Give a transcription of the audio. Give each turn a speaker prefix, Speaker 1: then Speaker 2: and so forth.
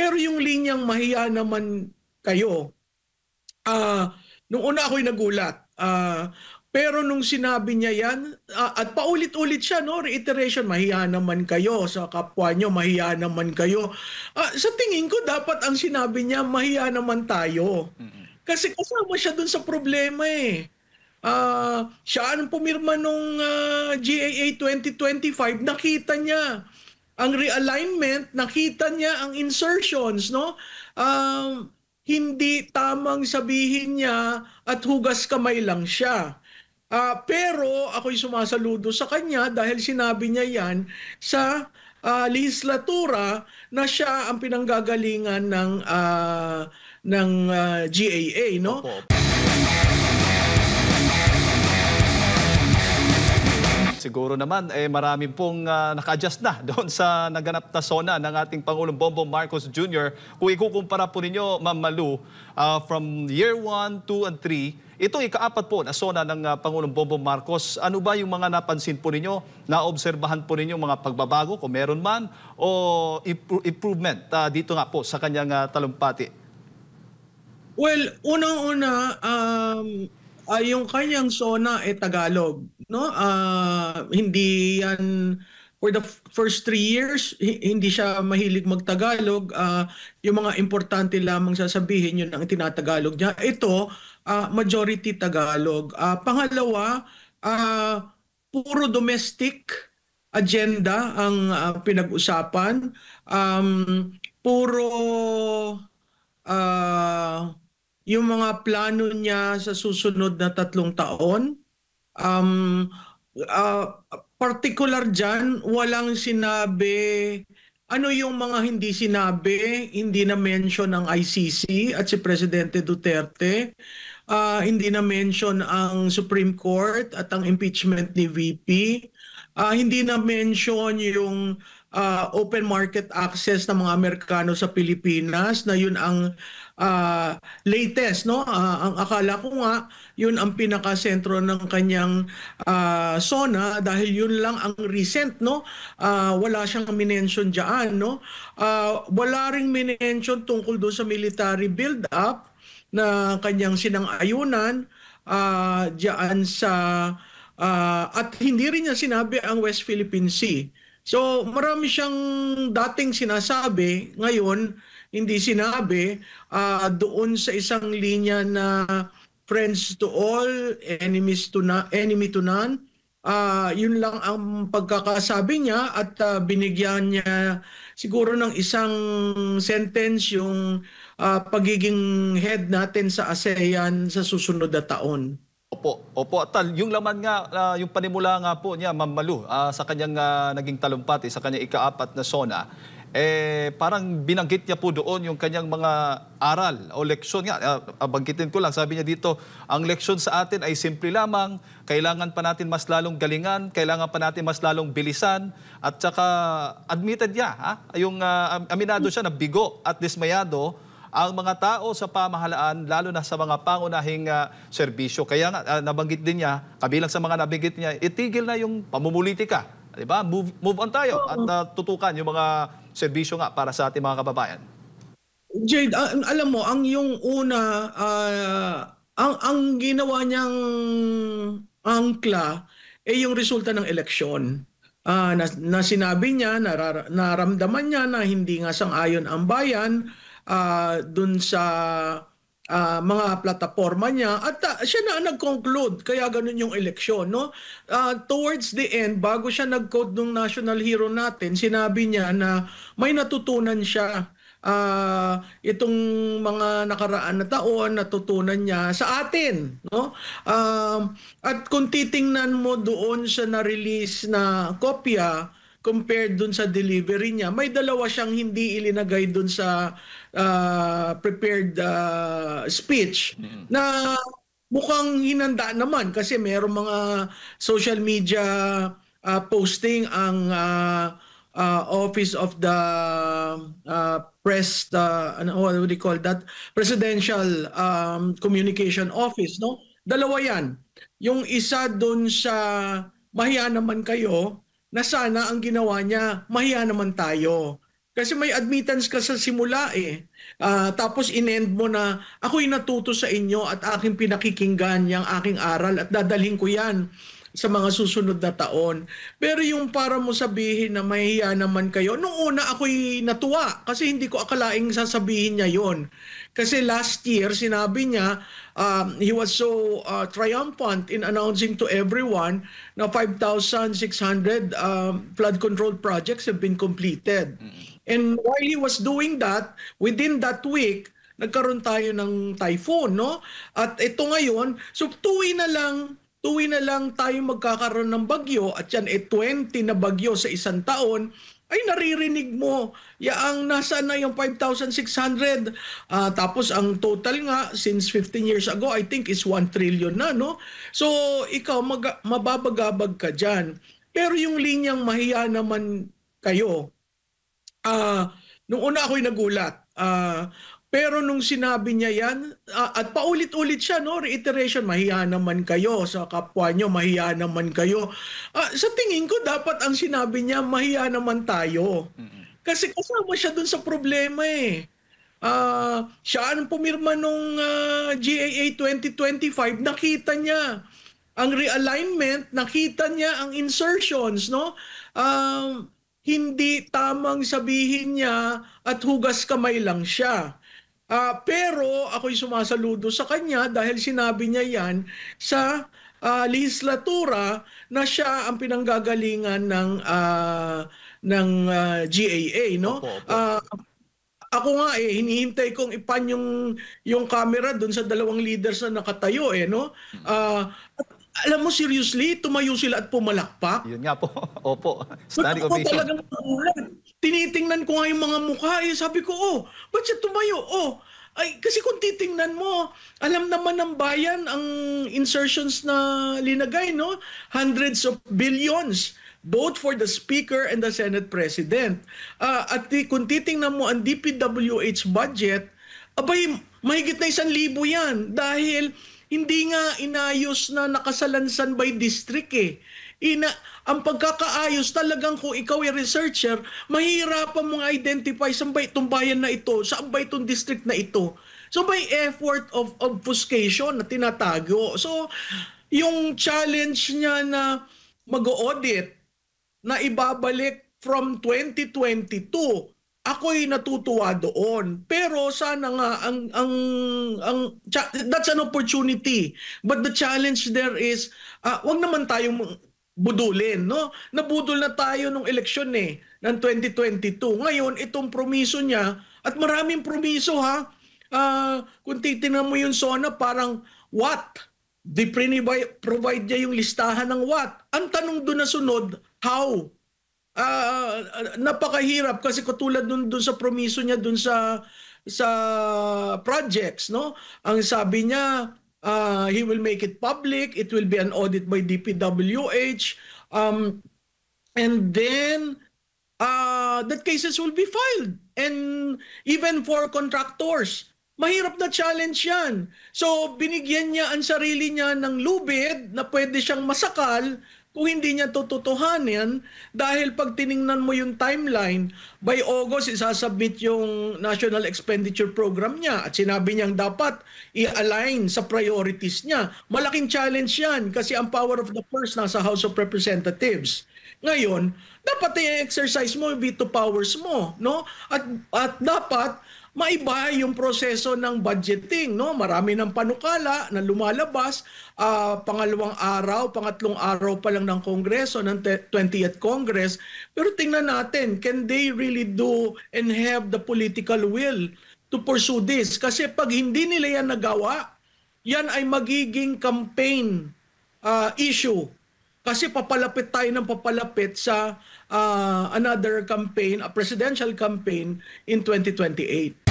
Speaker 1: Pero yung linyang mahiya naman kayo, nung una ako'y nagulat. Pero nung sinabi niya yan, at paulit-ulit siya, no? Reiteration, mahiya naman kayo sa kapwa nyo, mahiya naman kayo. Sa tingin ko, dapat ang sinabi niya, mahiya naman tayo. Kasi kasama siya dun sa problema eh. Siya ang pumirma nung GAA 2025, nakita niya ang realignment, nakita niya ang insertions, no? Hindi tamang sabihin niya at hugas kamay lang siya. Pero ako'y sumasaludo sa kanya dahil sinabi niya yan sa lehislatura na siya ang pinanggagalingan ng GAA, no?
Speaker 2: Opo. Siguro naman, marami pong naka-adjust na doon sa naganap na SONA ng ating Pangulong Bongbong Marcos Jr. Kung ikukumpara po ninyo, Ma'am Malu, from year 1, 2, and 3, itong ika-4 po na SONA ng Pangulong Bongbong Marcos, ano ba yung mga napansin po ninyo, naobserbahan po ninyo mga pagbabago, kung meron man, o improvement dito nga po sa kanyang talumpati?
Speaker 1: Well, unang-una, yung kanyang SONA Tagalog, no? Hindi yan for the first 3 years, hindi siya mahilig magtagalog. Yung mga importante lamang sasabihin, yun ang tinatagalog niya. Ito, majority Tagalog. Pangalawa, puro domestic agenda ang pinag-usapan. Puro yung mga plano niya sa susunod na 3 taon. Particular dyan, walang sinabi. Ano yung mga hindi sinabi? Hindi na mention ang ICC at si Presidente Duterte. Hindi na mention ang Supreme Court at ang impeachment ni VP. Hindi na mention yung open market access ng mga Amerikano sa Pilipinas, na yun ang latest, no? Ang akala ko nga yun ang pinakasentro ng kanyang SONA dahil yun lang ang recent, no? Wala siyang minention diyan, no? Wala ring minention tungkol doon sa military build up na kanyang sinang-ayunan diyan sa at hindi rin niya sinabi ang West Philippine Sea. So marami siyang dating sinasabi, ngayon hindi sinabi. Doon sa isang linya na friends to all, enemy to none. Yun lang ang pagkakasabi niya at binigyan niya siguro ng isang sentence yung pagiging head natin sa ASEAN sa susunod na taon.
Speaker 2: Opo. At yung laman nga, yung panimula nga po niya, Ma'am Malu, sa kanyang naging talumpati, sa kanyang ika-4 na SONA, parang binanggit niya po doon yung kanyang mga aral o leksyon nga. Banggitin ko lang, sabi niya dito, ang leksyon sa atin ay simple lamang, kailangan pa natin mas lalong galingan, kailangan pa natin mas lalong bilisan, at saka admitted niya, yung aminado siya na bigo at dismayado ang mga tao sa pamahalaan, lalo na sa mga pangunahing serbisyo. Kaya nga, nabanggit din niya, kabilang sa mga nabanggit niya, itigil na yung pamumulitika. Diba? Move on tayo at tutukan yung mga serbisyo nga para sa ating mga kababayan.
Speaker 1: Jade, alam mo, ang yung una, ang ginawa niyang angkla yung resulta ng eleksyon. Na sinabi niya, naramdaman niya na hindi nga sang-ayon ang bayan dun sa mga plataforma niya at siya na nag-conclude, kaya ganun yung eleksyon, no? Towards the end, bago siya nag-quote ng national hero natin, sinabi niya na may natutunan siya. Itong mga nakaraan na taon, natutunan niya sa atin, no? At kung titingnan mo doon sa na-release na kopya compared dun sa delivery niya, may dalawa siyang hindi ilinagay dun sa prepared speech na mukhang hinanda naman kasi mayroong mga social media posting ang Office of the Press, what do you call that? Presidential Communication Office, no? Dalawa yan. Yung isa dun sa mahiya naman kayo, na sana ang ginawa niya, mahiya naman tayo. Kasi may admittance ka sa simula eh. Tapos in-end mo na ako'y natuto sa inyo at aking pinakikinggan yung aking aral at dadalhin ko yan sa mga susunod na taon. Pero yung para mo sabihin na mahihiya naman kayo, nung una ako'y natuwa kasi hindi ko akalaing sasabihin niya yon. Kasi last year sinabi niya, he was so triumphant in announcing to everyone na 5,600 flood control projects have been completed. And while he was doing that, within that week, nagkaroon tayo ng typhoon, no? At ito ngayon, so tuwi na lang tayo magkakaroon ng bagyo at yan 20 na bagyo sa isang taon, ay naririnig mo, yaang nasa na yung 5,600. Tapos ang total nga, since 15 years ago, I think is 1 trillion na, no? So ikaw, mababagabag ka dyan. Pero yung linyang mahiya naman kayo, nung una ako'y nagulat. Pero nung sinabi niya yan, at paulit-ulit siya, no? Reiteration, mahiya naman kayo sa kapwa nyo, mahiya naman kayo. Sa tingin ko, dapat ang sinabi niya, mahiya naman tayo. Kasi kasama siya dun sa problema eh. Siya ang pumirma nung GAA 2025, nakita niya ang realignment, nakita niya ang insertions, no? Hindi tamang sabihin niya at hugas kamay lang siya. Pero ako'y sumasaludo sa kanya dahil sinabi niya yan sa legislatura na siya ang pinanggagalingan ng GAA, no?
Speaker 2: Opo, opo.
Speaker 1: Ako nga hinihintay kong ipan yung camera doon sa dalawang leaders na nakatayo no? Alam mo, seriously, tumayo sila at pumalakpak.
Speaker 2: Yun nga po. Opo. Standing
Speaker 1: Ako
Speaker 2: ovation.
Speaker 1: talagang nagulat. Tinitingnan ko nga yung mga mukha sabi ko, ba't siya tumayo? Ay, kasi kung titingnan mo, alam naman ng bayan ang insertions na linagay, no? Hundreds of billions, both for the Speaker and the Senate President. At kung titingnan mo ang DPWH budget, abay, mahigit na 1,000 yan dahil hindi nga inayos na nakasalansan by district eh. Ang pagkakaayos talagang kung ikaw ay researcher, mahirapan mong identify saan ba itong bayan na ito, saan ba itong district na ito. So may effort of obfuscation na tinatago. So yung challenge niya na mag-audit na ibabalik from 2022, ako'y natutuwa doon. Pero sana nga that's an opportunity. But the challenge there is wag naman tayong budulin, no? Nabudol na tayo nung eleksyon ng 2022. Ngayon itong promiso niya at maraming promiso kung titingnan mo yung SONA parang what? Provide niya yung listahan ng what? Ang tanong doon na sunod, how? Napakahirap kasi katulad doon sa promiso niya doon sa projects, no? Ang sabi niya, he will make it public, it will be an audit by DPWH, and then that cases will be filed. And even for contractors, mahirap na challenge yan. So binigyan niya ang sarili niya ng lubid na pwede siyang masakal kung hindi niya tututuhanin dahil pag tiningnan mo yung timeline, by August isasubmit yung National Expenditure Program niya at sinabi niyang dapat i-align sa priorities niya. Malaking challenge yan kasi ang power of the purse nasa House of Representatives. Ngayon, dapat i-exercise mo yung veto powers mo, no? At dapat maiba yung proseso ng budgeting, no? Marami ng panukala na lumalabas, pangatlong araw pa lang ng Kongreso, ng 20th Congress. Pero tingnan natin, can they really do and have the political will to pursue this? Kasi pag hindi nila yan nagawa, yan ay magiging campaign issue. Kasi papalapit tayo ng papalapit sa another campaign, a presidential campaign in 2028.